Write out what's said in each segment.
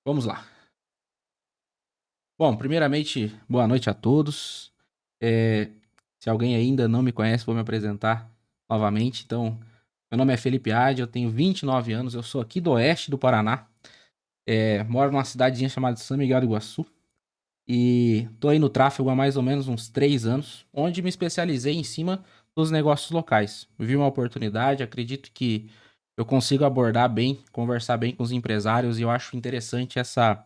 Vamos lá. Bom, primeiramente, boa noite a todos. Se alguém ainda não me conhece, vou me apresentar novamente. Então, meu nome é Felipe Ade, eu tenho 29 anos, eu sou aqui do oeste do Paraná. Moro numa cidadezinha chamada São Miguel do Iguaçu. E tô aí no tráfego há mais ou menos uns 3 anos, onde me especializei em cima dos negócios locais. Vi uma oportunidade, acredito que eu consigo abordar bem, conversar bem com os empresários e eu acho interessante essa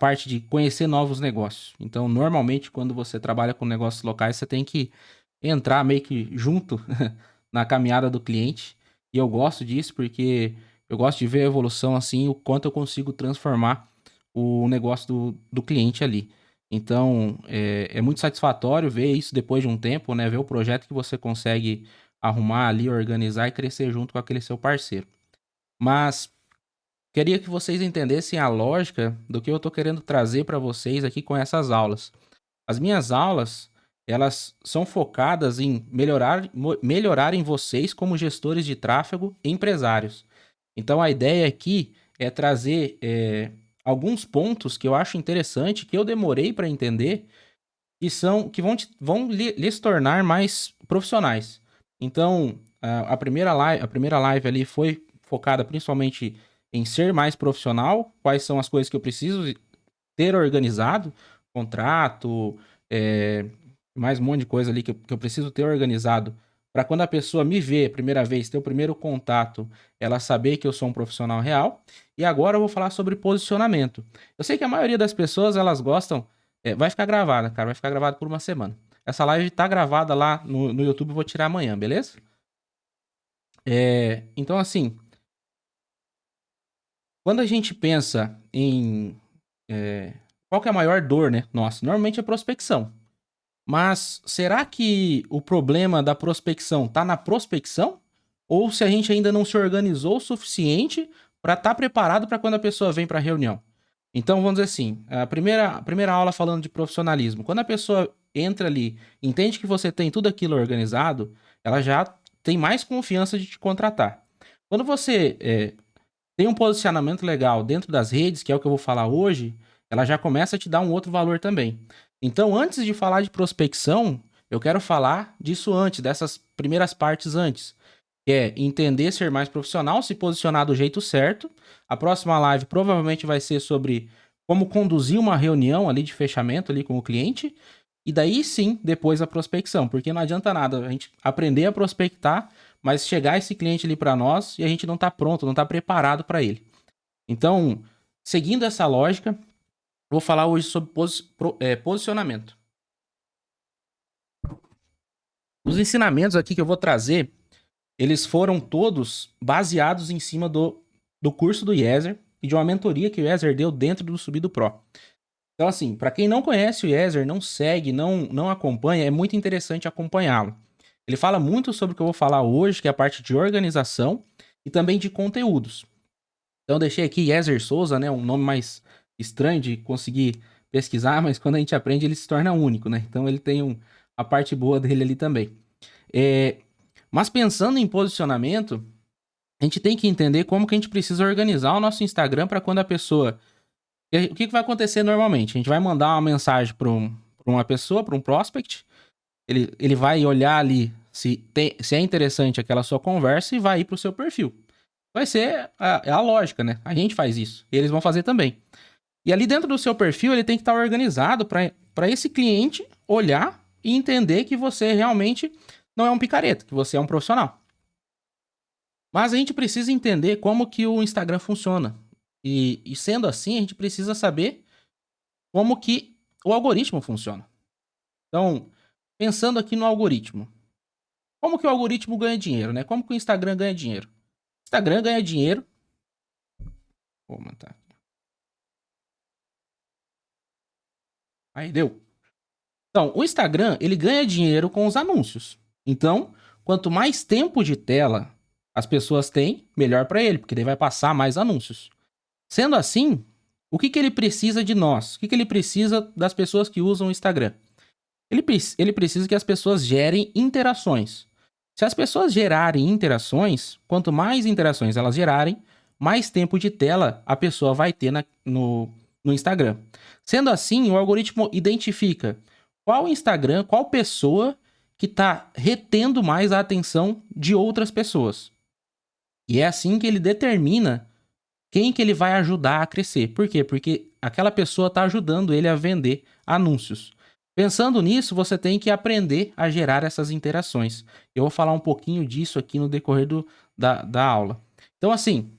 parte de conhecer novos negócios. Então, normalmente, quando você trabalha com negócios locais, você tem que entrar meio que junto na caminhada do cliente. E eu gosto disso porque eu gosto de ver a evolução assim, o quanto eu consigo transformar o negócio do cliente ali. Então, é muito satisfatório ver isso depois de um tempo, né? Ver o projeto que você consegue arrumar ali, organizar e crescer junto com aquele seu parceiro. Mas queria que vocês entendessem a lógica do que eu estou querendo trazer para vocês aqui com essas aulas. As minhas aulas, elas são focadas em melhorarem vocês como gestores de tráfego e empresários. Então a ideia aqui é trazer alguns pontos que eu acho interessante, que eu demorei para entender, que vão lhes tornar mais profissionais. Então, a primeira live ali foi focada principalmente em ser mais profissional, quais são as coisas que eu preciso ter organizado, contrato, é, mais um monte de coisa ali que eu preciso ter organizado para quando a pessoa me vê a primeira vez, ter o primeiro contato, ela saber que eu sou um profissional real. E agora eu vou falar sobre posicionamento. Eu sei que a maioria das pessoas, elas gostam, vai ficar gravada, cara, vai ficar gravada por uma semana. Essa live tá gravada lá no YouTube, eu vou tirar amanhã, beleza? Então, assim, quando a gente pensa em qual que é a maior dor, né? Nossa, normalmente é prospecção. Mas será que o problema da prospecção tá na prospecção? Ou se a gente ainda não se organizou o suficiente para estar preparado para quando a pessoa vem para a reunião? Então, vamos dizer assim, a primeira aula falando de profissionalismo. Quando a pessoa entra ali, entende que você tem tudo aquilo organizado, ela já tem mais confiança de te contratar. Quando você tem um posicionamento legal dentro das redes, que é o que eu vou falar hoje, ela já começa a te dar um outro valor também. Então, antes de falar de prospecção, eu quero falar disso antes, dessas primeiras partes antes. Que é entender ser mais profissional, se posicionar do jeito certo. A próxima live provavelmente vai ser sobre como conduzir uma reunião ali de fechamento ali com o cliente. E daí sim, depois a prospecção, porque não adianta nada a gente aprender a prospectar, mas chegar esse cliente ali para nós e a gente não tá pronto, não tá preparado para ele. Então, seguindo essa lógica, vou falar hoje sobre posicionamento. Os ensinamentos aqui que eu vou trazer, eles foram todos baseados em cima do curso do Yeser e de uma mentoria que o Yeser deu dentro do Subido Pro. Então, assim, para quem não conhece o Yeser, não segue, não acompanha, é muito interessante acompanhá-lo. Ele fala muito sobre o que eu vou falar hoje, que é a parte de organização e também de conteúdos. Então, eu deixei aqui Yeser Souza, né? Um nome mais estranho de conseguir pesquisar, mas quando a gente aprende, ele se torna único, né? Então, ele tem a parte boa dele ali também. É, mas pensando em posicionamento, a gente tem que entender como que a gente precisa organizar o nosso Instagram para quando a pessoa. O que vai acontecer normalmente? A gente vai mandar uma mensagem para uma pessoa, para um prospect, ele vai olhar ali se é interessante aquela sua conversa e vai ir para o seu perfil. Vai ser a lógica, né? A gente faz isso. Eles vão fazer também. E ali dentro do seu perfil, ele tem que estar organizado para esse cliente olhar e entender que você realmente não é um picareta, que você é um profissional. Mas a gente precisa entender como que o Instagram funciona. E sendo assim, a gente precisa saber como que o algoritmo funciona. Então, pensando aqui no algoritmo. Como que o algoritmo ganha dinheiro, né? Como que o Instagram ganha dinheiro? O Instagram ganha dinheiro. Vou aumentar. Aí deu. Então, o Instagram, ele ganha dinheiro com os anúncios. Então, quanto mais tempo de tela as pessoas têm, melhor para ele, porque ele vai passar mais anúncios. Sendo assim, o que ele precisa de nós? O que ele precisa das pessoas que usam o Instagram? Ele precisa que as pessoas gerem interações. Se as pessoas gerarem interações, quanto mais interações elas gerarem, mais tempo de tela a pessoa vai ter no Instagram. Sendo assim, o algoritmo identifica qual Instagram, qual pessoa que está retendo mais a atenção de outras pessoas. E é assim que ele determina quem que ele vai ajudar a crescer. Por quê? Porque aquela pessoa está ajudando ele a vender anúncios. Pensando nisso, você tem que aprender a gerar essas interações. Eu vou falar um pouquinho disso aqui no decorrer da aula. Então, assim,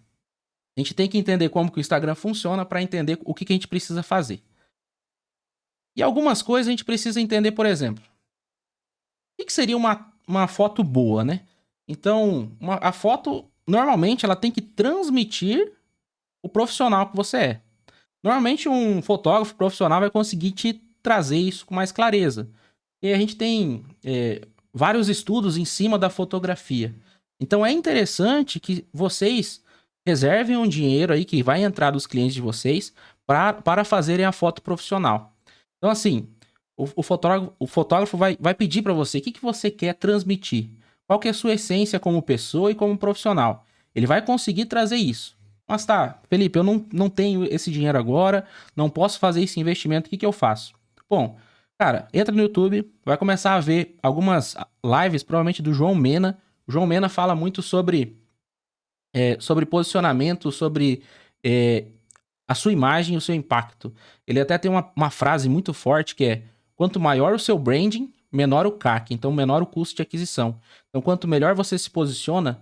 a gente tem que entender como que o Instagram funciona para entender o que a gente precisa fazer. E algumas coisas a gente precisa entender, por exemplo, o que seria uma foto boa, né? Então, a foto, normalmente, ela tem que transmitir o profissional que você é. Normalmente, um fotógrafo profissional vai conseguir te trazer isso com mais clareza. E a gente tem vários estudos em cima da fotografia. Então, é interessante que vocês reservem um dinheiro aí que vai entrar dos clientes de vocês para fazerem a foto profissional. Então, assim, o fotógrafo vai pedir para você o que você quer transmitir. Qual que é a sua essência como pessoa e como profissional. Ele vai conseguir trazer isso. Mas tá, Felipe, eu não tenho esse dinheiro agora, não posso fazer esse investimento, o que eu faço? Bom, cara, entra no YouTube, vai começar a ver algumas lives, provavelmente do João Mena. O João Mena fala muito sobre posicionamento, sobre a sua imagem e o seu impacto. Ele até tem uma frase muito forte que é: quanto maior o seu branding, menor o CAC, então menor o custo de aquisição. Então, quanto melhor você se posiciona,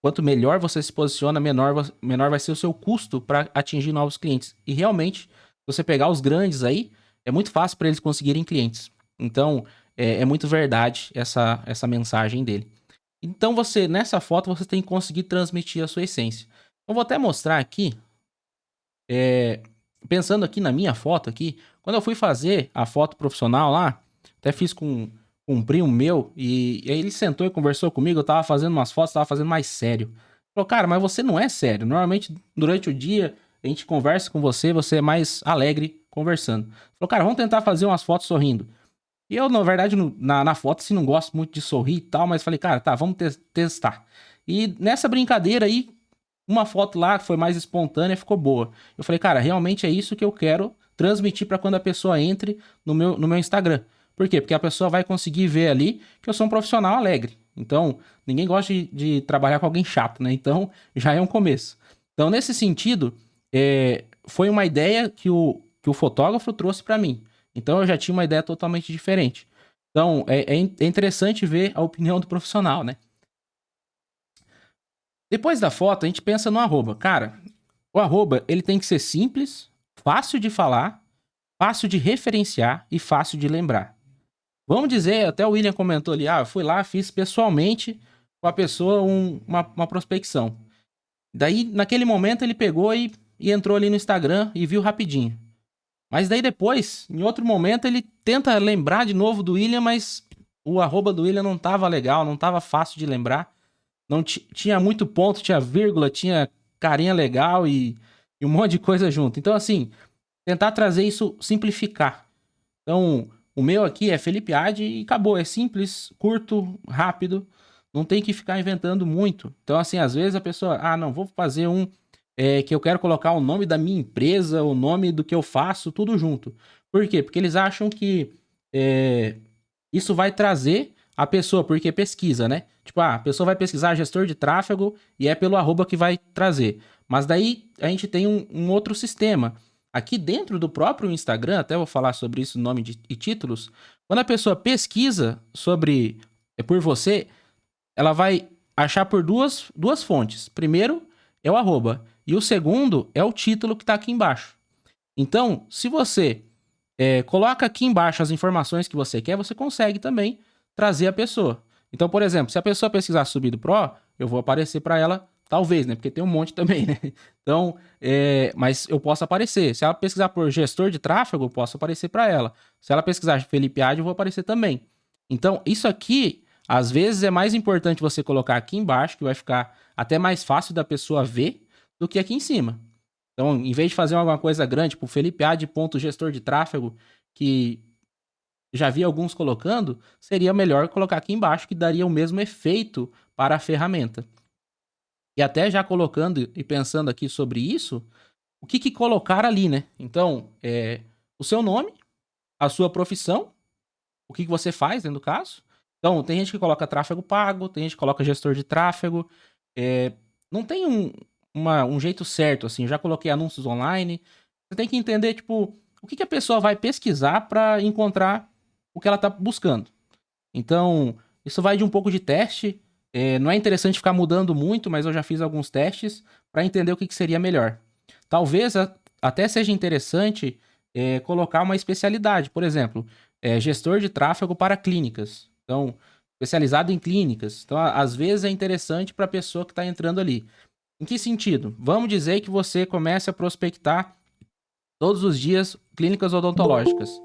menor vai ser o seu custo para atingir novos clientes. E realmente, se você pegar os grandes aí, é muito fácil para eles conseguirem clientes. Então, é muito verdade essa mensagem dele. Então, nessa foto, você tem que conseguir transmitir a sua essência. Eu vou até mostrar aqui, pensando aqui na minha foto aqui, quando eu fui fazer a foto profissional lá, até fiz com um primo meu, e aí ele sentou e conversou comigo, eu tava fazendo umas fotos, tava fazendo mais sério. Falou, cara, mas você não é sério. Normalmente, durante o dia, a gente conversa com você, você é mais alegre conversando. Falou, cara, vamos tentar fazer umas fotos sorrindo. E eu, na verdade, na foto, assim, não gosto muito de sorrir e tal, mas falei, cara, tá, vamos testar. E nessa brincadeira aí, uma foto lá que foi mais espontânea ficou boa. Eu falei, cara, realmente é isso que eu quero transmitir para quando a pessoa entre no meu Instagram. Por quê? Porque a pessoa vai conseguir ver ali que eu sou um profissional alegre. Então, ninguém gosta de trabalhar com alguém chato, né? Então, já é um começo. Então, nesse sentido, foi uma ideia que o fotógrafo trouxe para mim. Então, eu já tinha uma ideia totalmente diferente. Então, é interessante ver a opinião do profissional, né? Depois da foto, a gente pensa no arroba. Cara, o arroba, ele tem que ser simples, fácil de falar, fácil de referenciar e fácil de lembrar. Vamos dizer, até o William comentou ali, eu fui lá, fiz pessoalmente com a pessoa uma prospecção. Daí, naquele momento, ele pegou e entrou ali no Instagram e viu rapidinho. Mas daí depois, em outro momento, ele tenta lembrar de novo do William, mas o arroba do William não tava legal, não tava fácil de lembrar. Não tinha muito ponto, tinha vírgula, tinha carinha legal e um monte de coisa junto. Então, assim, tentar trazer isso, simplificar. Então, o meu aqui é Felipe Ade e acabou. É simples, curto, rápido. Não tem que ficar inventando muito. Então, assim, às vezes a pessoa, não, vou fazer que eu quero colocar o nome da minha empresa, o nome do que eu faço, tudo junto. Por quê? Porque eles acham que isso vai trazer a pessoa, porque pesquisa, né? Tipo, a pessoa vai pesquisar gestor de tráfego e é pelo arroba que vai trazer. Mas daí a gente tem um outro sistema. Aqui dentro do próprio Instagram, até vou falar sobre isso, nome e títulos. Quando a pessoa pesquisa por você, ela vai achar por duas fontes. Primeiro é o arroba. E o segundo é o título que está aqui embaixo. Então, se você coloca aqui embaixo as informações que você quer, você consegue também trazer a pessoa. Então, por exemplo, se a pessoa pesquisar Subido Pro, eu vou aparecer para ela, talvez, né? Porque tem um monte também, né? Então, mas eu posso aparecer. Se ela pesquisar por gestor de tráfego, eu posso aparecer para ela. Se ela pesquisar Felipe Ade, eu vou aparecer também. Então, isso aqui, às vezes, é mais importante você colocar aqui embaixo, que vai ficar até mais fácil da pessoa ver, do que aqui em cima. Então, em vez de fazer alguma coisa grande, tipo Felipe Ade gestor de tráfego, que já vi alguns colocando, seria melhor colocar aqui embaixo, que daria o mesmo efeito para a ferramenta. E até já colocando e pensando aqui sobre isso, o que colocar ali, né? Então, o seu nome, a sua profissão, o que você faz, né, no caso. Então, tem gente que coloca tráfego pago, tem gente que coloca gestor de tráfego. Não tem um jeito certo, assim. Eu já coloquei anúncios online. Você tem que entender, tipo, o que a pessoa vai pesquisar para encontrar o que ela tá buscando. Então, isso vai de um pouco de teste. Não é interessante ficar mudando muito, mas eu já fiz alguns testes para entender o que seria melhor. Talvez até seja interessante colocar uma especialidade. Por exemplo, gestor de tráfego para clínicas. Então, especializado em clínicas. Então, às vezes é interessante para a pessoa que está entrando ali. Em que sentido? Vamos dizer que você comece a prospectar todos os dias clínicas odontológicas.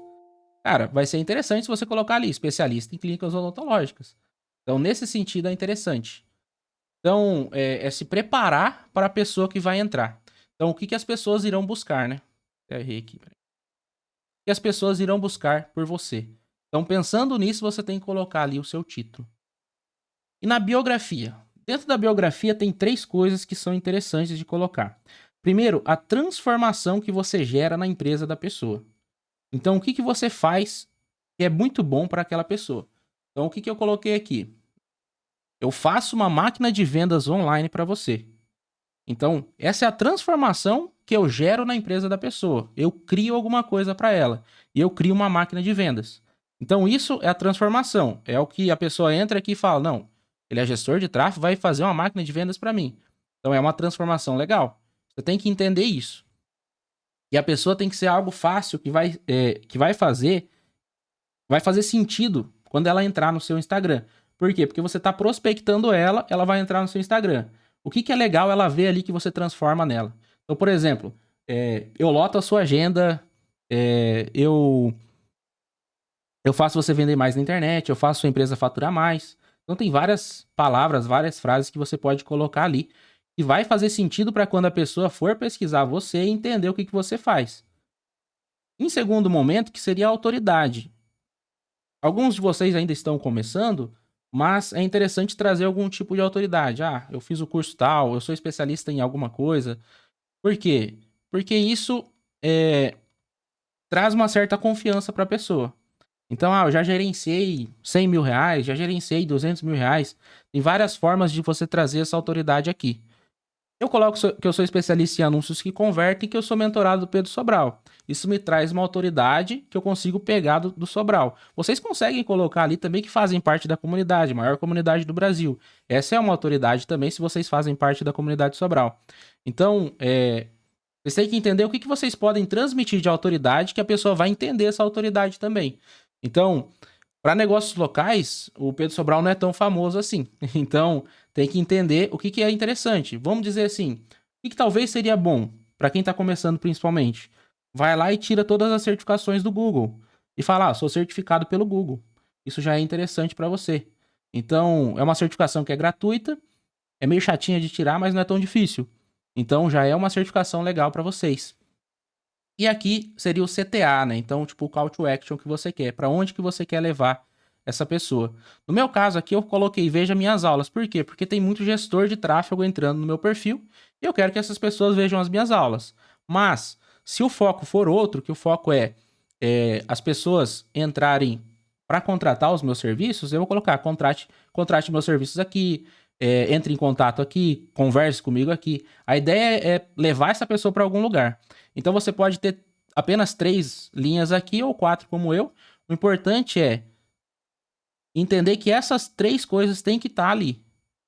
Cara, vai ser interessante se você colocar ali, especialista em clínicas odontológicas. Então, nesse sentido, é interessante. Então, se preparar para a pessoa que vai entrar. Então, o que as pessoas irão buscar, né? Errei aqui, peraí. O que as pessoas irão buscar por você. Então, pensando nisso, você tem que colocar ali o seu título. E na biografia? Dentro da biografia tem 3 coisas que são interessantes de colocar. Primeiro, a transformação que você gera na empresa da pessoa. Então, o que você faz que é muito bom para aquela pessoa? Então, o que eu coloquei aqui? Eu faço uma máquina de vendas online para você. Então, essa é a transformação que eu gero na empresa da pessoa. Eu crio alguma coisa para ela e eu crio uma máquina de vendas. Então, isso é a transformação. É o que a pessoa entra aqui e fala: não, ele é gestor de tráfego, vai fazer uma máquina de vendas para mim. Então, é uma transformação legal. Você tem que entender isso. E a pessoa tem que ser algo fácil que vai fazer sentido quando ela entrar no seu Instagram. Por quê? Porque você está prospectando ela, ela vai entrar no seu Instagram. O que é legal ela ver ali que você transforma nela? Então, por exemplo, eu loto a sua agenda, eu faço você vender mais na internet, eu faço sua empresa faturar mais. Então, tem várias palavras, várias frases que você pode colocar ali que vai fazer sentido para quando a pessoa for pesquisar você e entender o que você faz. Em segundo momento, que seria a autoridade. Alguns de vocês ainda estão começando, mas é interessante trazer algum tipo de autoridade. Ah, eu fiz o curso tal, eu sou especialista em alguma coisa. Por quê? Porque isso traz uma certa confiança para a pessoa. Então, eu já gerenciei 100 mil reais, já gerenciei 200 mil reais. Tem várias formas de você trazer essa autoridade aqui. Eu coloco que eu sou especialista em anúncios que convertem e que eu sou mentorado do Pedro Sobral. Isso me traz uma autoridade que eu consigo pegar do Sobral. Vocês conseguem colocar ali também que fazem parte da comunidade, maior comunidade do Brasil. Essa é uma autoridade também se vocês fazem parte da comunidade Sobral. Então, vocês têm que entender o que vocês podem transmitir de autoridade que a pessoa vai entender essa autoridade também. Então, para negócios locais, o Pedro Sobral não é tão famoso assim. Então, tem que entender o que é interessante. Vamos dizer assim, o que talvez seria bom para quem está começando principalmente? Vai lá e tira todas as certificações do Google e fala: sou certificado pelo Google. Isso já é interessante para você. Então, é uma certificação que é gratuita, é meio chatinha de tirar, mas não é tão difícil. Então, já é uma certificação legal para vocês. E aqui seria o CTA, né? Então, tipo, o call to action que você quer, para onde que você quer levar essa pessoa. No meu caso aqui, eu coloquei veja minhas aulas. Por quê? Porque tem muito gestor de tráfego entrando no meu perfil e eu quero que essas pessoas vejam as minhas aulas. Mas, se o foco for outro, que o foco é as pessoas entrarem para contratar os meus serviços, eu vou colocar contrate meus serviços aqui, entre em contato aqui, converse comigo aqui. A ideia é levar essa pessoa para algum lugar. Então você pode ter apenas 3 linhas aqui ou 4 como eu. O importante é entender que essas 3 coisas têm que estar ali.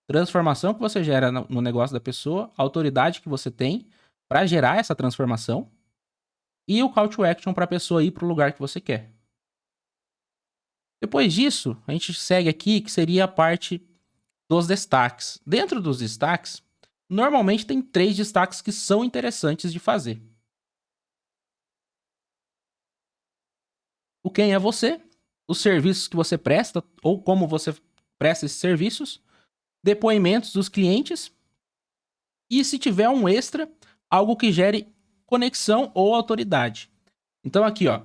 Transformação que você gera no negócio da pessoa, a autoridade que você tem para gerar essa transformação e o call to action para a pessoa ir para o lugar que você quer. Depois disso, a gente segue aqui que seria a parte dos destaques. Dentro dos destaques, normalmente tem 3 destaques que são interessantes de fazer. O quem é você, os serviços que você presta ou como você presta esses serviços, depoimentos dos clientes e, se tiver um extra, algo que gere conexão ou autoridade. Então aqui, ó,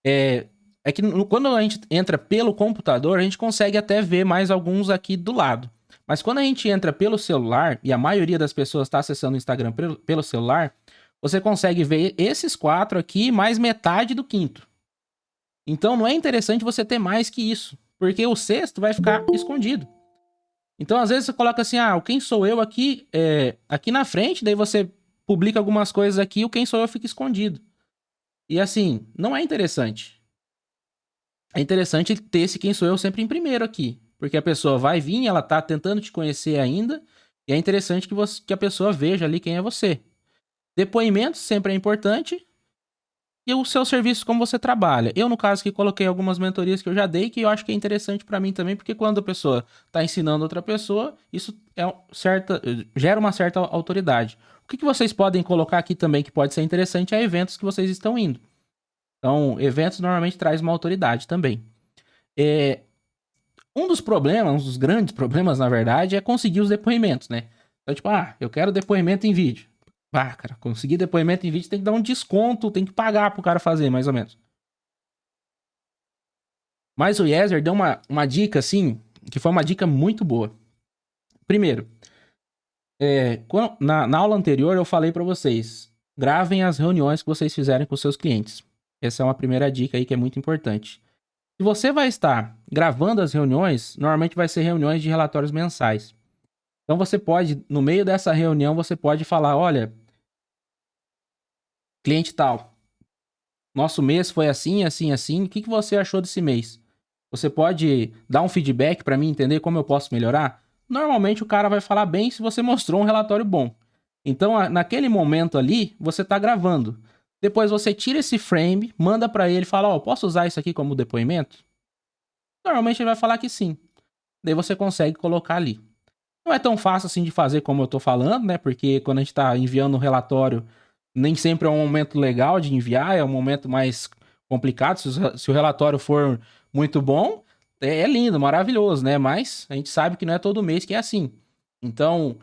que quando a gente entra pelo computador, a gente consegue até ver mais alguns aqui do lado. Mas quando a gente entra pelo celular, e a maioria das pessoas está acessando o Instagram pelo celular, você consegue ver esses 4 aqui, mais metade do quinto. Então não é interessante você ter mais que isso, porque o sexto vai ficar escondido. Então às vezes você coloca assim, quem sou eu aqui, aqui na frente, daí você publica algumas coisas aqui, o quem sou eu fica escondido. E assim, não é interessante. É interessante ter esse quem sou eu sempre em primeiro aqui. Porque a pessoa vai vir, ela tá tentando te conhecer ainda, e é interessante que a pessoa veja ali quem é você. Depoimentos sempre é importante. E o seu serviço, como você trabalha. Eu, no caso, que coloquei algumas mentorias que eu já dei, que eu acho que é interessante para mim também, porque quando a pessoa tá ensinando outra pessoa, isso gera uma certa autoridade. O que vocês podem colocar aqui também que pode ser interessante é eventos que vocês estão indo. Então, eventos normalmente traz uma autoridade também. Um dos problemas, um dos grandes problemas, na verdade, é conseguir os depoimentos, né? Então, tipo, eu quero depoimento em vídeo. Cara, conseguir depoimento em vídeo tem que dar um desconto, tem que pagar pro cara fazer, mais ou menos. Mas o Yezer deu uma dica, assim, que foi uma dica muito boa. Primeiro, na aula anterior eu falei pra vocês, gravem as reuniões que vocês fizerem com seus clientes. Essa é uma primeira dica aí que é muito importante. Se você vai estar gravando as reuniões, normalmente vai ser reuniões de relatórios mensais. Então você pode, no meio dessa reunião, você pode falar, olha, cliente tal, nosso mês foi assim, assim, assim, o que você achou desse mês? Você pode dar um feedback para mim entender como eu posso melhorar? Normalmente o cara vai falar bem se você mostrou um relatório bom. Então, naquele momento ali, você está gravando. Depois você tira esse frame, manda para ele e fala, posso usar isso aqui como depoimento? Normalmente ele vai falar que sim. Daí você consegue colocar ali. Não é tão fácil assim de fazer como eu tô falando, né? Porque quando a gente tá enviando um relatório, nem sempre é um momento legal de enviar, é um momento mais complicado. Se o relatório for muito bom, é lindo, maravilhoso, né? Mas a gente sabe que não é todo mês que é assim. Então,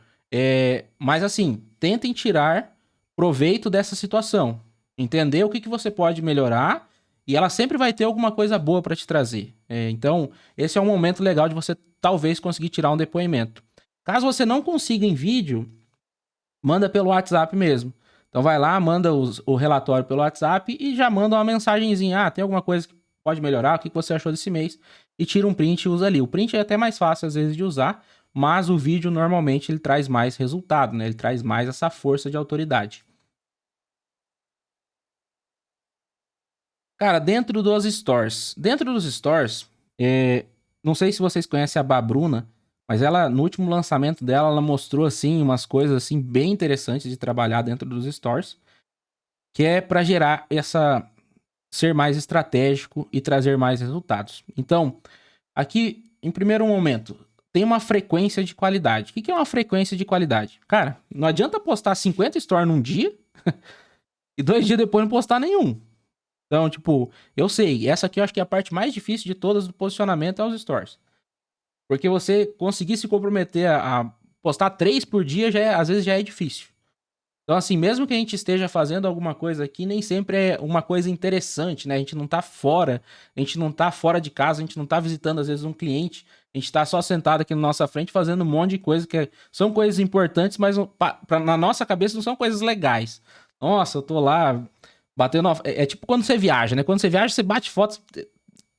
mas assim, tentem tirar proveito dessa situação. Entender o que você pode melhorar e ela sempre vai ter alguma coisa boa para te trazer. Então, esse é um momento legal de você talvez conseguir tirar um depoimento. Caso você não consiga em vídeo, manda pelo WhatsApp mesmo. Então vai lá, manda o relatório pelo WhatsApp e já manda uma mensagenzinha. Tem alguma coisa que pode melhorar? O que você achou desse mês? E tira um print e usa ali. O print é até mais fácil às vezes de usar, mas o vídeo normalmente ele traz mais resultado, né? Ele traz mais essa força de autoridade. Cara, dentro dos stores. Dentro dos stores, não sei se vocês conhecem a Babruna, mas ela, no último lançamento dela, ela mostrou, assim, umas coisas, assim, bem interessantes de trabalhar dentro dos stores, que é para gerar ser mais estratégico e trazer mais resultados. Então, aqui, em primeiro momento, tem uma frequência de qualidade. O que é uma frequência de qualidade? Cara, não adianta postar 50 stories num dia e 2 dias depois não postar nenhum. Então, tipo, eu sei, essa aqui eu acho que é a parte mais difícil de todas do posicionamento é os stores. Porque você conseguir se comprometer a postar 3 por dia, às vezes já é difícil. Então, assim, mesmo que a gente esteja fazendo alguma coisa aqui, nem sempre é uma coisa interessante, né? A gente não tá fora de casa, a gente não tá visitando, às vezes, um cliente, a gente tá só sentado aqui na nossa frente fazendo um monte de coisa que são coisas importantes, mas na nossa cabeça não são coisas legais. Nossa, eu tô lá batendo... É tipo quando você viaja, né? Quando você viaja, você bate fotos...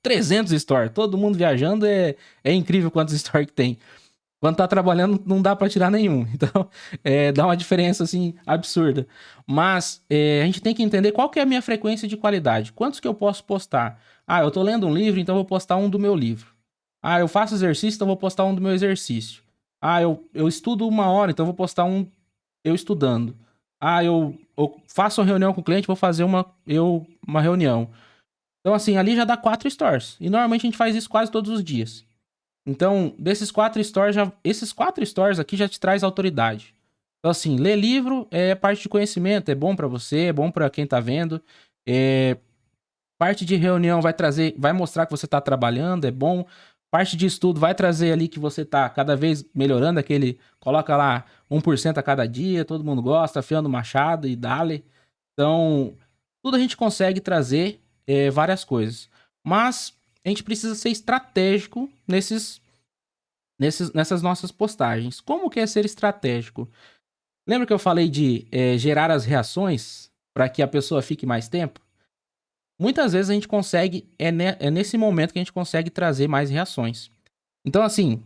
300 stories, todo mundo viajando, é incrível quantos stories que tem. Quando tá trabalhando, não dá pra tirar nenhum. Então, dá uma diferença, assim, absurda. Mas, a gente tem que entender qual que é a minha frequência de qualidade. Quantos que eu posso postar? Eu tô lendo um livro, então eu vou postar um do meu livro. Eu faço exercício, então eu vou postar um do meu exercício. Eu estudo 1 hora, então eu vou postar um eu estudando. Eu faço uma reunião com o cliente, vou fazer uma reunião. Então, assim, ali já dá 4 stories. E normalmente a gente faz isso quase todos os dias. Então, desses 4 stories, esses 4 stories aqui já te traz autoridade. Então, assim, ler livro é parte de conhecimento, é bom pra você, é bom pra quem tá vendo. Parte de reunião vai mostrar que você tá trabalhando, é bom. Parte de estudo vai trazer ali que você tá cada vez melhorando coloca lá 1% a cada dia, todo mundo gosta, afiando o machado e dale. Então, tudo a gente consegue trazer várias coisas. Mas a gente precisa ser estratégico nessas nossas postagens. Como que é ser estratégico? Lembra que eu falei de gerar as reações para que a pessoa fique mais tempo? Muitas vezes a gente consegue, é nesse momento que a gente consegue trazer mais reações. Então, assim,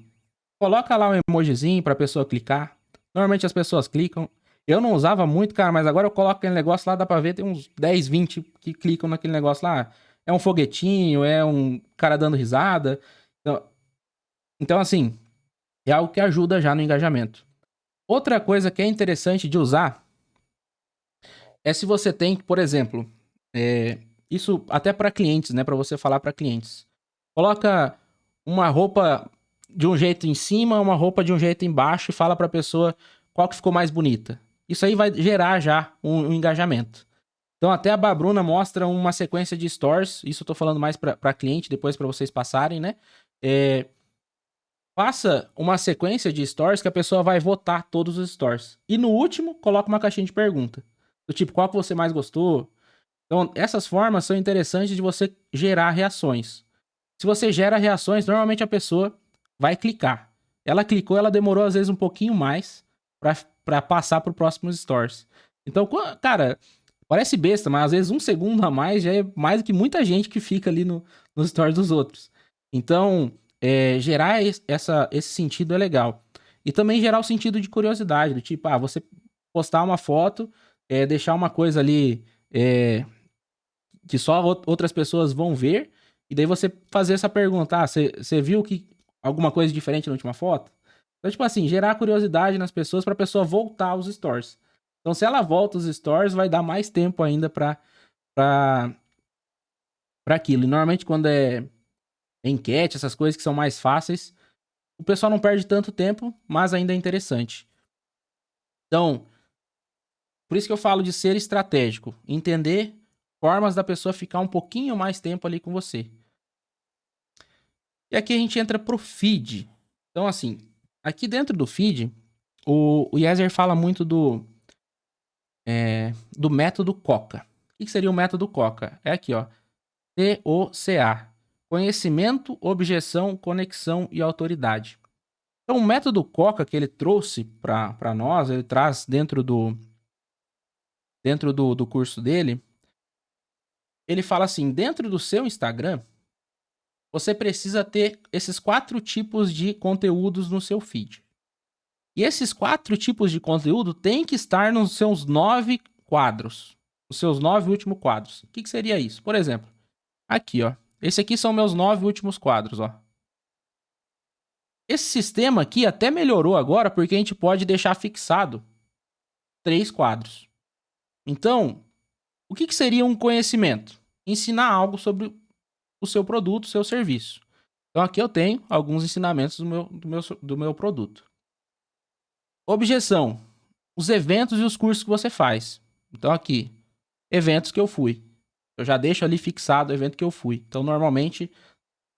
coloca lá um emojizinho pra pessoa clicar. Normalmente as pessoas clicam. Eu não usava muito, cara, mas agora eu coloco aquele negócio lá, dá pra ver, tem uns 10, 20 que clicam naquele negócio lá. É um foguetinho, é um cara dando risada. Então, assim, é algo que ajuda já no engajamento. Outra coisa que é interessante de usar é se você tem, por exemplo, isso até para clientes, né? Para você falar para clientes. Coloca uma roupa de um jeito em cima, uma roupa de um jeito embaixo e fala para a pessoa qual que ficou mais bonita. Isso aí vai gerar já um engajamento. Então até a Babruna mostra uma sequência de stories. Isso eu tô falando mais para cliente, depois para vocês passarem, né? Faça uma sequência de stories que a pessoa vai votar todos os stories. E no último, coloca uma caixinha de pergunta. Do tipo, qual que você mais gostou? Então, essas formas são interessantes de você gerar reações. Se você gera reações, normalmente a pessoa vai clicar. Ela clicou, ela demorou às vezes um pouquinho mais para passar para o próximo stories. Então, cara, parece besta, mas às vezes um segundo a mais já é mais do que muita gente que fica ali nos stories dos outros. Então, gerar esse sentido é legal. E também gerar o sentido de curiosidade, do tipo, você postar uma foto, deixar uma coisa ali que só outras pessoas vão ver, e daí você fazer essa pergunta, você viu alguma coisa diferente na última foto? Então, tipo assim, gerar curiosidade nas pessoas pra pessoa voltar aos stories. Então, se ela volta os stories, vai dar mais tempo ainda pra aquilo. E normalmente quando é enquete, essas coisas que são mais fáceis, o pessoal não perde tanto tempo, mas ainda é interessante. Então, por isso que eu falo de ser estratégico. Entender formas da pessoa ficar um pouquinho mais tempo ali com você. E aqui a gente entra pro feed. Então, assim, aqui dentro do feed, o Yeser fala muito do método COCA. O que seria o método COCA? É aqui, ó. COCA. Conhecimento, objeção, conexão e autoridade. Então, o método COCA que ele trouxe para nós, ele traz dentro do curso dele, ele fala assim, dentro do seu Instagram, você precisa ter esses 4 tipos de conteúdos no seu feed. E esses 4 tipos de conteúdo têm que estar nos seus 9 quadros. Os seus 9 últimos quadros. O que seria isso? Por exemplo, aqui, ó. Esse aqui são meus 9 últimos quadros, ó. Esse sistema aqui até melhorou agora porque a gente pode deixar fixado 3 quadros. Então, o que seria um conhecimento? Ensinar algo sobre o seu produto, o seu serviço. Então aqui eu tenho alguns ensinamentos do meu produto. Objeção. Os eventos e os cursos que você faz. Então aqui, eventos que eu fui. Eu já deixo ali fixado o evento que eu fui. Então normalmente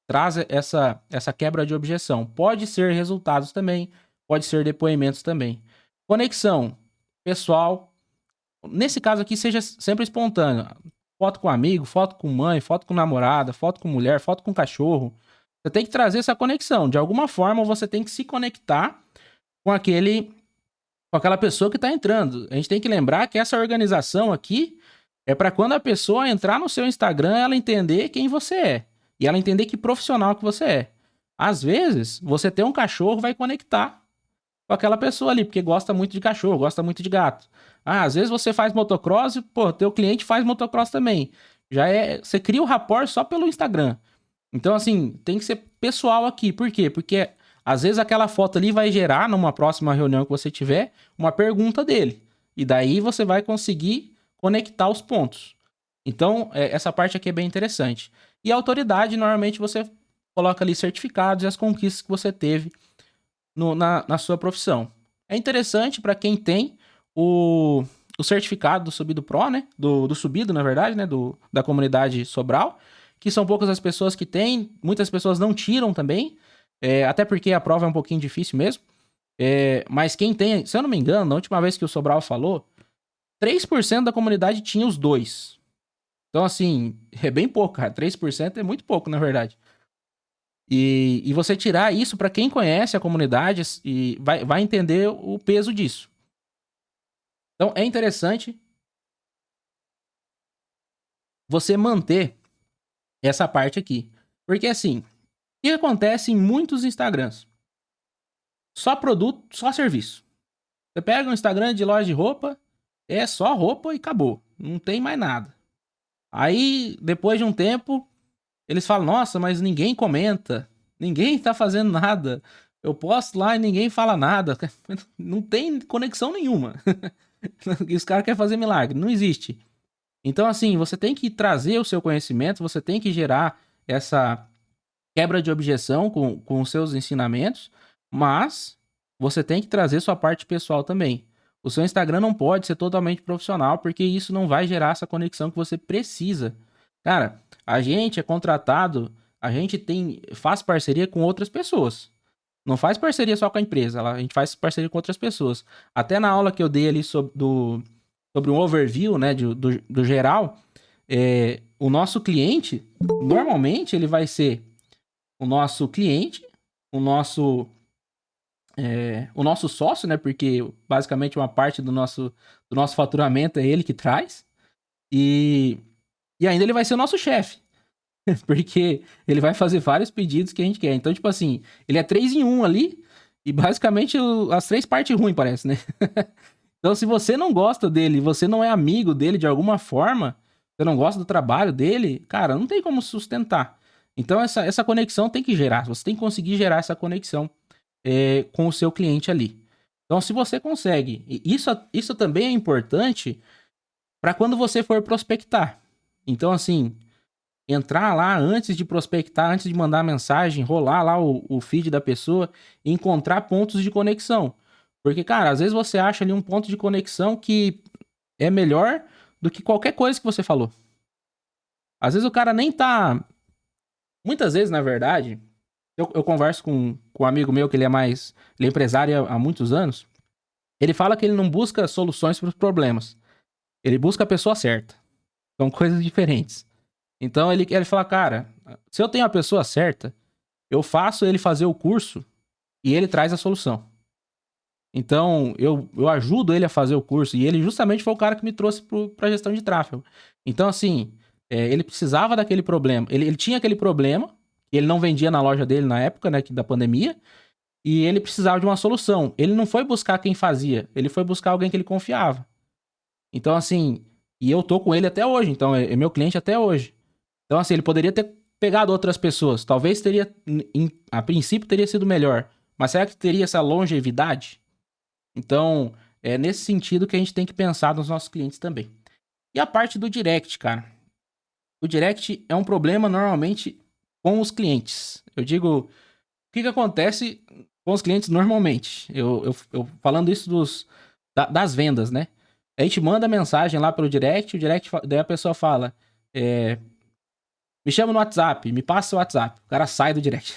traz essa quebra de objeção. Pode ser resultados também, pode ser depoimentos também. Conexão. Pessoal. Nesse caso aqui, seja sempre espontâneo. Foto com amigo, foto com mãe, foto com namorada, foto com mulher, foto com cachorro. Você tem que trazer essa conexão. De alguma forma, você tem que se conectar com aquela pessoa que está entrando. A gente tem que lembrar que essa organização aqui é para quando a pessoa entrar no seu Instagram, ela entender quem você é. E ela entender que profissional que você é. Às vezes, você ter um cachorro vai conectar com aquela pessoa ali, porque gosta muito de cachorro, gosta muito de gato. Às vezes você faz motocross e, teu cliente faz motocross também. Você cria o rapport só pelo Instagram. Então, assim, tem que ser pessoal aqui. Por quê? Porque às vezes aquela foto ali vai gerar, numa próxima reunião que você tiver, uma pergunta dele. E daí você vai conseguir conectar os pontos. Então, essa parte aqui é bem interessante. E a autoridade, normalmente você coloca ali certificados e as conquistas que você teve na sua profissão. É interessante para quem tem o certificado do Subido Pro, né? Do Subido, na verdade, né? Da comunidade Sobral, que são poucas as pessoas que têm, muitas pessoas não tiram também, até porque a prova é um pouquinho difícil mesmo. Mas quem tem, se eu não me engano, na última vez que o Sobral falou, 3% da comunidade tinha os 2. Então, assim, é bem pouco, cara. 3% é muito pouco, na verdade. E você tirar isso para quem conhece a comunidade e vai entender o peso disso. Então é interessante você manter essa parte aqui. Porque assim, o que acontece em muitos Instagrams? Só produto, só serviço. Você pega um Instagram de loja de roupa, é só roupa e acabou. Não tem mais nada. Aí, depois de um tempo, eles falam: Nossa, mas ninguém comenta. Ninguém tá fazendo nada. Eu posto lá e ninguém fala nada. Não tem conexão nenhuma. E os caras querem fazer milagre. Não existe. Então, assim, você tem que trazer o seu conhecimento, você tem que gerar essa quebra de objeção com os seus ensinamentos, mas você tem que trazer sua parte pessoal também. O seu Instagram não pode ser totalmente profissional, porque isso não vai gerar essa conexão que você precisa. Cara, a gente é contratado, a gente faz parceria com outras pessoas. Não faz parceria só com a empresa, a gente faz parceria com outras pessoas. Até na aula que eu dei ali sobre um overview, né, do geral, o nosso cliente, normalmente ele vai ser o nosso cliente, o nosso sócio, né? Porque basicamente uma parte do nosso faturamento é ele que traz. E, e ainda ele vai ser o nosso chefe. Porque ele vai fazer vários pedidos que a gente quer. Então, tipo assim, ele é 3 em 1 ali. E basicamente as 3 partes ruins, parece, né? Então, se você não gosta dele, você não é amigo dele de alguma forma, você não gosta do trabalho dele, cara, não tem como sustentar. Então, essa conexão tem que gerar. Você tem que conseguir gerar essa conexão com o seu cliente ali. Então, se você consegue, e isso também é importante para quando você for prospectar. Então, assim, entrar lá antes de prospectar, antes de mandar mensagem, rolar lá o feed da pessoa e encontrar pontos de conexão. Porque, cara, às vezes você acha ali um ponto de conexão que é melhor do que qualquer coisa que você falou. Às vezes o cara nem tá. Muitas vezes, na verdade, eu converso com um amigo meu que ele é empresário há muitos anos. Ele fala que ele não busca soluções para os problemas. Ele busca a pessoa certa. São coisas diferentes. Então ele fala, cara, se eu tenho a pessoa certa, eu faço ele fazer o curso e ele traz a solução. Então eu ajudo ele a fazer o curso e ele justamente foi o cara que me trouxe para gestão de tráfego. Então, assim, ele precisava daquele problema. Ele tinha aquele problema, ele não vendia na loja dele na época, né, da pandemia, e ele precisava de uma solução. Ele não foi buscar quem fazia, ele foi buscar alguém que ele confiava. Então, assim, e eu tô com ele até hoje, então é meu cliente até hoje. Então, assim, ele poderia ter pegado outras pessoas. Talvez teria, a princípio, teria sido melhor. Mas será que teria essa longevidade? Então, é nesse sentido que a gente tem que pensar nos nossos clientes também. E a parte do direct, cara. O direct é um problema normalmente com os clientes. Eu digo, o que acontece com os clientes normalmente? Eu falando isso das vendas, né? A gente manda mensagem lá pelo direct, daí a pessoa fala, me chama no WhatsApp, me passa o WhatsApp. O cara sai do direct.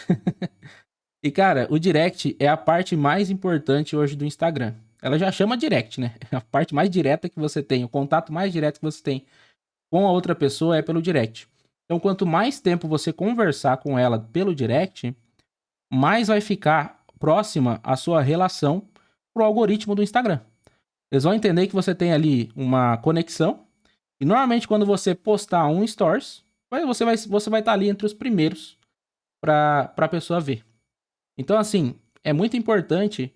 E, cara, o direct é a parte mais importante hoje do Instagram. Ela já chama direct, né? A parte mais direta que você tem, o contato mais direto que você tem com a outra pessoa é pelo direct. Então, quanto mais tempo você conversar com ela pelo direct, mais vai ficar próxima a sua relação pro algoritmo do Instagram. Eles vão entender que você tem ali uma conexão. E normalmente, quando você postar um stories, você vai estar ali entre os primeiros para a pessoa ver. Então, assim, é muito importante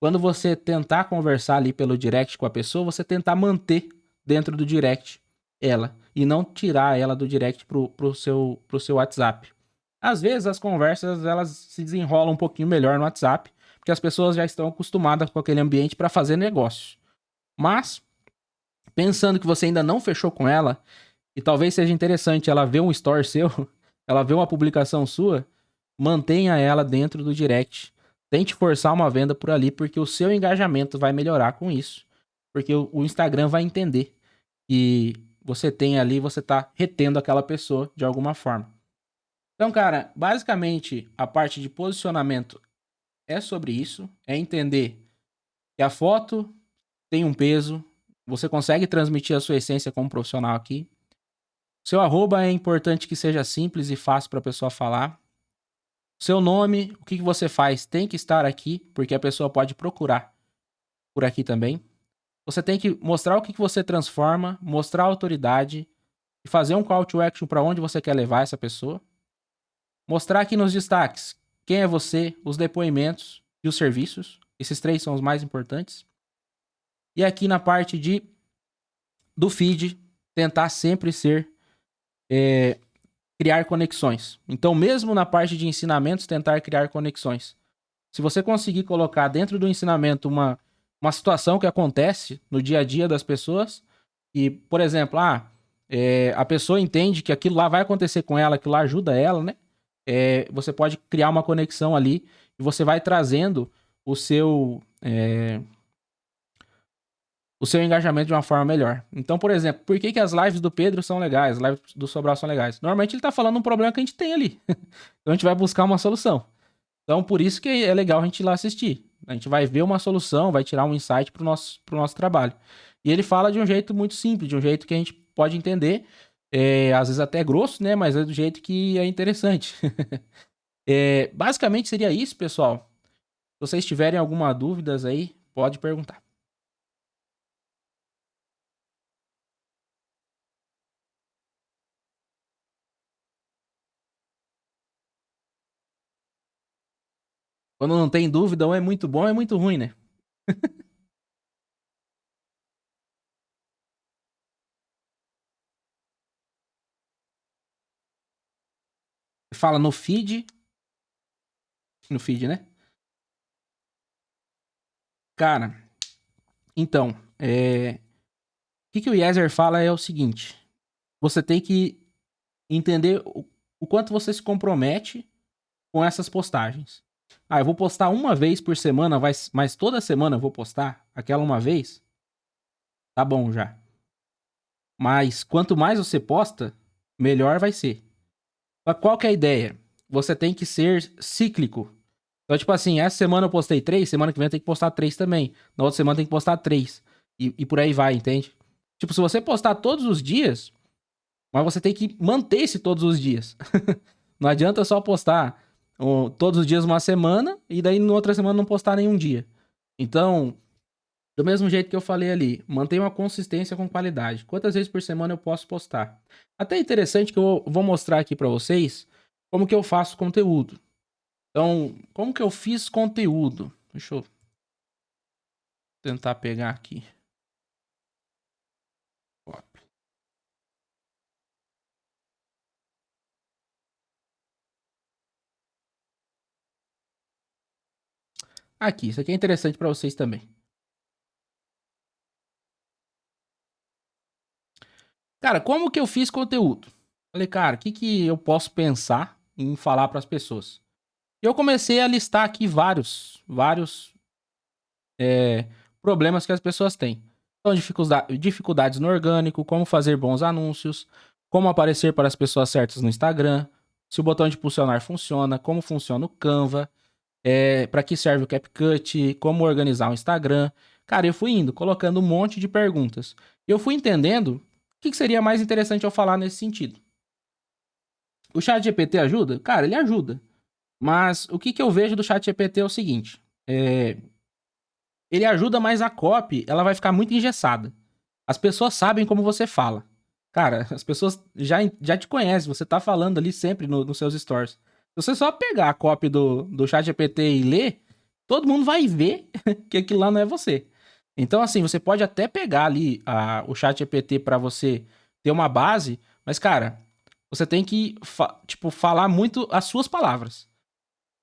quando você tentar conversar ali pelo direct com a pessoa, você tentar manter dentro do direct ela e não tirar ela do direct pro seu WhatsApp. Às vezes as conversas elas se desenrolam um pouquinho melhor no WhatsApp, porque as pessoas já estão acostumadas com aquele ambiente para fazer negócio. Mas pensando que você ainda não fechou com ela e talvez seja interessante ela ver um story seu, ela ver uma publicação sua, mantenha ela dentro do direct. Tente forçar uma venda por ali, porque o seu engajamento vai melhorar com isso. Porque o Instagram vai entender que você tem ali, você tá retendo aquela pessoa de alguma forma. Então, cara, basicamente a parte de posicionamento é sobre isso. É entender que a foto tem um peso. Você consegue transmitir a sua essência como profissional aqui. Seu arroba é importante que seja simples e fácil para a pessoa falar. Seu nome, o que você faz tem que estar aqui, porque a pessoa pode procurar por aqui também. Você tem que mostrar o que você transforma, mostrar a autoridade e fazer um call to action para onde você quer levar essa pessoa. Mostrar aqui nos destaques quem é você, os depoimentos e os serviços. Esses 3 são os mais importantes. E aqui na parte do feed, tentar sempre ser criar conexões. Então, mesmo na parte de ensinamentos, tentar criar conexões. Se você conseguir colocar dentro do ensinamento uma situação que acontece no dia a dia das pessoas, e, por exemplo, a pessoa entende que aquilo lá vai acontecer com ela, aquilo lá ajuda ela, né? Você pode criar uma conexão ali e você vai trazendo o seu engajamento de uma forma melhor. Então, por exemplo, por que as lives do Pedro são legais, as lives do Sobral são legais? Normalmente ele tá falando um problema que a gente tem ali. Então a gente vai buscar uma solução. Então, por isso que é legal a gente ir lá assistir. A gente vai ver uma solução, vai tirar um insight pro nosso trabalho. E ele fala de um jeito muito simples, de um jeito que a gente pode entender, às vezes até grosso, né? Mas é do jeito que é interessante. Basicamente seria isso, pessoal. Se vocês tiverem alguma dúvidas aí, pode perguntar. Quando não tem dúvida, ou é muito bom ou é muito ruim, né? Fala no feed. No feed, né? Cara, então, o que o Yezer fala é o seguinte: você tem que entender o quanto você se compromete com essas postagens. Eu vou postar uma vez por semana, mas toda semana eu vou postar aquela uma vez. Tá bom já. Mas quanto mais você posta, melhor vai ser. Mas qual que é a ideia? Você tem que ser cíclico. Então, tipo assim, essa semana eu postei 3, semana que vem eu tenho que postar 3 também. Na outra semana tem que postar 3. E por aí vai, entende? Tipo, se você postar todos os dias, mas você tem que manter-se todos os dias. Não adianta só postar todos os dias uma semana e daí na outra semana não postar nenhum dia. Então, do mesmo jeito que eu falei ali, mantenha uma consistência com qualidade. Quantas vezes por semana eu posso postar? Até interessante que eu vou mostrar aqui pra vocês como que eu faço conteúdo. Então, como que eu fiz conteúdo? Deixa eu tentar pegar aqui. Aqui, isso aqui é interessante pra vocês também. Cara, como que eu fiz conteúdo? Falei, cara, o que eu posso pensar em falar pras pessoas? Eu comecei a listar aqui vários problemas que as pessoas têm. Então, dificuldades no orgânico, como fazer bons anúncios, como aparecer para as pessoas certas no Instagram, se o botão de impulsionar funciona, como funciona o Canva, para que serve o CapCut, como organizar o Instagram. Cara, eu fui indo, colocando um monte de perguntas. E eu fui entendendo o que seria mais interessante eu falar nesse sentido. O ChatGPT ajuda? Cara, ele ajuda. Mas o que eu vejo do ChatGPT é o seguinte: ele ajuda, mas a copy ela vai ficar muito engessada. As pessoas sabem como você fala. Cara, as pessoas já te conhecem, você tá falando ali sempre nos seus stories. Se você só pegar a copy do ChatGPT e ler, todo mundo vai ver que aquilo lá não é você. Então, assim, você pode até pegar ali o ChatGPT para você ter uma base, mas, cara, você tem que, falar muito as suas palavras.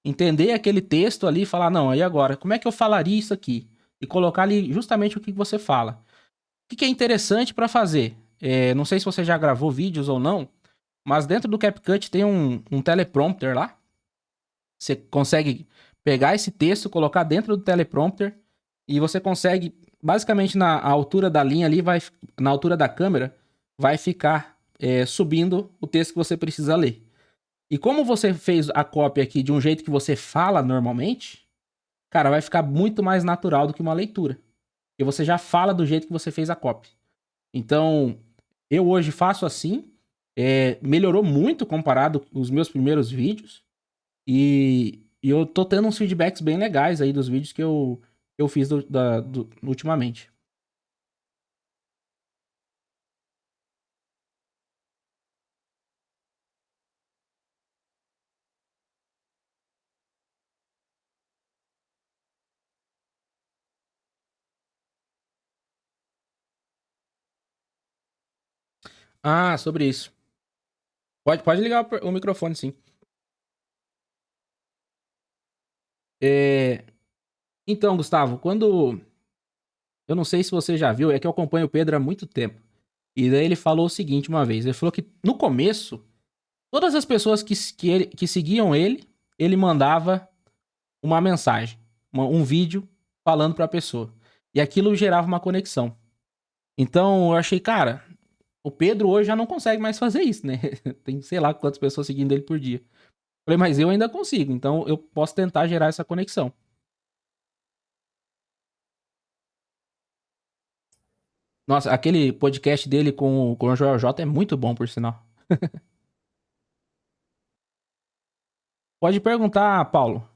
Entender aquele texto ali e falar, não, aí agora, como é que eu falaria isso aqui? E colocar ali justamente o que você fala. O que é interessante para fazer? Não sei se você já gravou vídeos ou não, mas dentro do CapCut tem um teleprompter lá. Você consegue pegar esse texto, colocar dentro do teleprompter e você consegue, basicamente na altura da linha ali, na altura da câmera, vai ficar subindo o texto que você precisa ler. E como você fez a cópia aqui de um jeito que você fala normalmente, cara, vai ficar muito mais natural do que uma leitura. E você já fala do jeito que você fez a cópia. Então, eu hoje faço assim. Melhorou muito comparado com os meus primeiros vídeos. E eu tô tendo uns feedbacks bem legais aí dos vídeos que eu fiz ultimamente. Ah, sobre isso. Pode ligar o microfone, sim. É, então, Gustavo, quando. Eu não sei se você já viu, é que eu acompanho o Pedro há muito tempo. E daí ele falou o seguinte uma vez: ele falou que no começo, todas as pessoas que seguiam ele, ele mandava uma mensagem, um vídeo falando pra pessoa. E aquilo gerava uma conexão. Então eu achei, cara, o Pedro hoje já não consegue mais fazer isso, né? Tem sei lá quantas pessoas seguindo ele por dia. Falei, mas eu ainda consigo, então eu posso tentar gerar essa conexão. Nossa, aquele podcast dele com o Joel J é muito bom, por sinal. Pode perguntar, Paulo.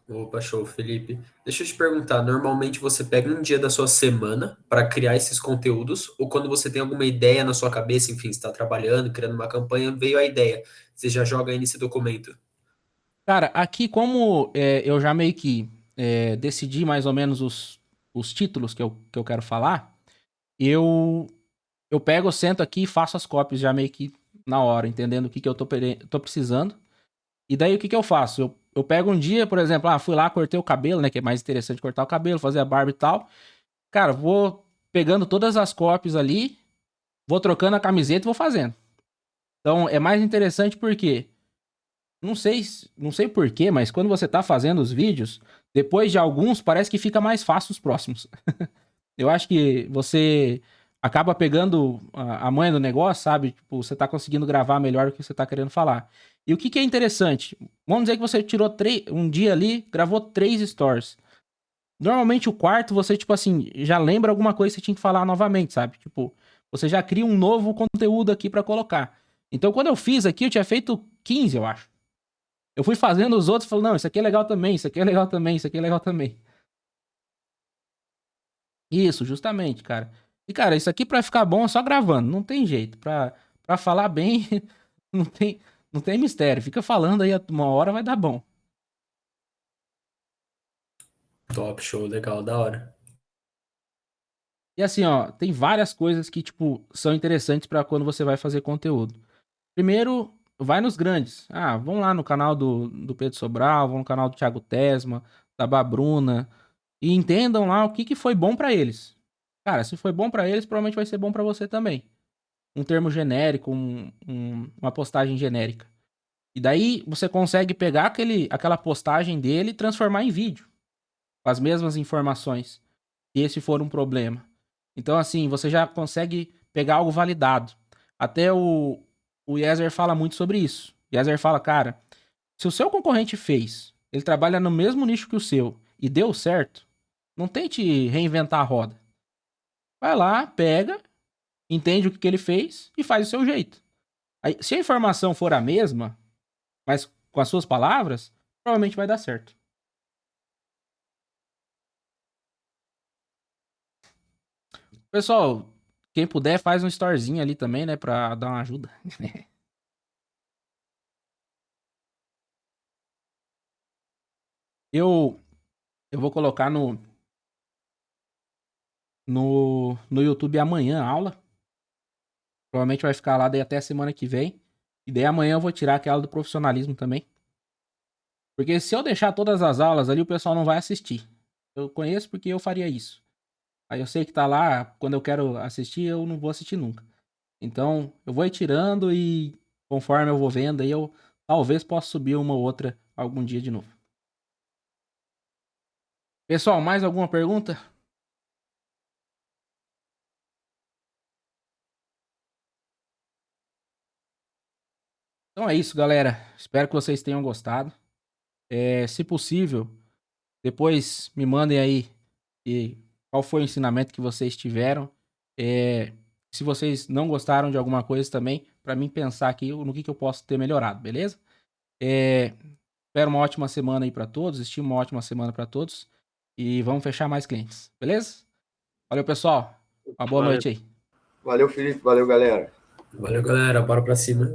Opa, show, Felipe. Deixa eu te perguntar, normalmente você pega um dia da sua semana para criar esses conteúdos, ou quando você tem alguma ideia na sua cabeça, enfim, está trabalhando, criando uma campanha, veio a ideia, você já joga aí nesse documento? Cara, aqui como eu já meio que decidi mais ou menos os títulos que eu quero falar, eu, eu pego, sento aqui e faço as cópias já meio que na hora, entendendo o que eu tô precisando. E daí o que eu faço? Eu pego um dia, por exemplo, fui lá, cortei o cabelo, né? Que é mais interessante cortar o cabelo, fazer a barba e tal. Cara, vou pegando todas as cópias ali, vou trocando a camiseta e vou fazendo. Então é mais interessante porque não sei por quê, mas quando você tá fazendo os vídeos, depois de alguns, parece que fica mais fácil os próximos. Eu acho que você acaba pegando a manha do negócio, sabe? Tipo, você tá conseguindo gravar melhor o que você tá querendo falar. E o que que é interessante? Vamos dizer que você tirou um dia ali, gravou 3 stories. Normalmente o quarto, você, tipo assim, já lembra alguma coisa que você tinha que falar novamente, sabe? Tipo, você já cria um novo conteúdo aqui pra colocar. Então, quando eu fiz aqui, eu tinha feito 15, eu acho. Eu fui fazendo os outros e falei, não, isso aqui é legal também, isso aqui é legal também, isso aqui é legal também. Isso, justamente, cara. E, cara, isso aqui pra ficar bom é só gravando, não tem jeito. Pra falar bem, não tem, não tem mistério. Fica falando aí, uma hora vai dar bom. Top, show, legal, da hora. E assim, ó, tem várias coisas que, tipo, são interessantes pra quando você vai fazer conteúdo. Primeiro, vai nos grandes. Vão lá no canal do Pedro Sobral, vão no canal do Thiago Tesma, da Babruna, e entendam lá o que que foi bom pra eles. Cara, se foi bom pra eles, provavelmente vai ser bom pra você também. Um termo genérico, uma postagem genérica. E daí você consegue pegar aquela postagem dele e transformar em vídeo, com as mesmas informações, se esse for um problema. Então, assim, você já consegue pegar algo validado. Até o Yezer fala muito sobre isso. O Yezer fala, cara, se o seu concorrente fez, ele trabalha no mesmo nicho que o seu e deu certo, não tente reinventar a roda. Vai lá, pega, entende o que ele fez e faz o seu jeito. Aí, se a informação for a mesma, mas com as suas palavras, provavelmente vai dar certo. Pessoal, quem puder, faz um storyzinho ali também, né? Pra dar uma ajuda. Eu, eu vou colocar no YouTube amanhã a aula. Provavelmente vai ficar lá daí até a semana que vem. E daí amanhã eu vou tirar aquela do profissionalismo também. Porque se eu deixar todas as aulas ali, o pessoal não vai assistir. Eu conheço porque eu faria isso. Aí eu sei que tá lá, quando eu quero assistir, eu não vou assistir nunca. Então, eu vou ir tirando e conforme eu vou vendo, aí eu talvez possa subir uma ou outra algum dia de novo. Pessoal, mais alguma pergunta? Então é isso, galera. Espero que vocês tenham gostado. Se possível, depois me mandem aí qual foi o ensinamento que vocês tiveram. É, se vocês não gostaram de alguma coisa também, para mim pensar aqui no que eu posso ter melhorado, beleza? Espero uma ótima semana aí para todos, estimo uma ótima semana para todos e vamos fechar mais clientes, beleza? Valeu, pessoal. Uma boa noite aí. Valeu, Felipe. Valeu, galera. Valeu, galera. Bora pra cima.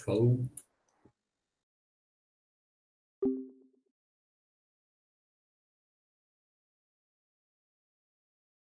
Falou.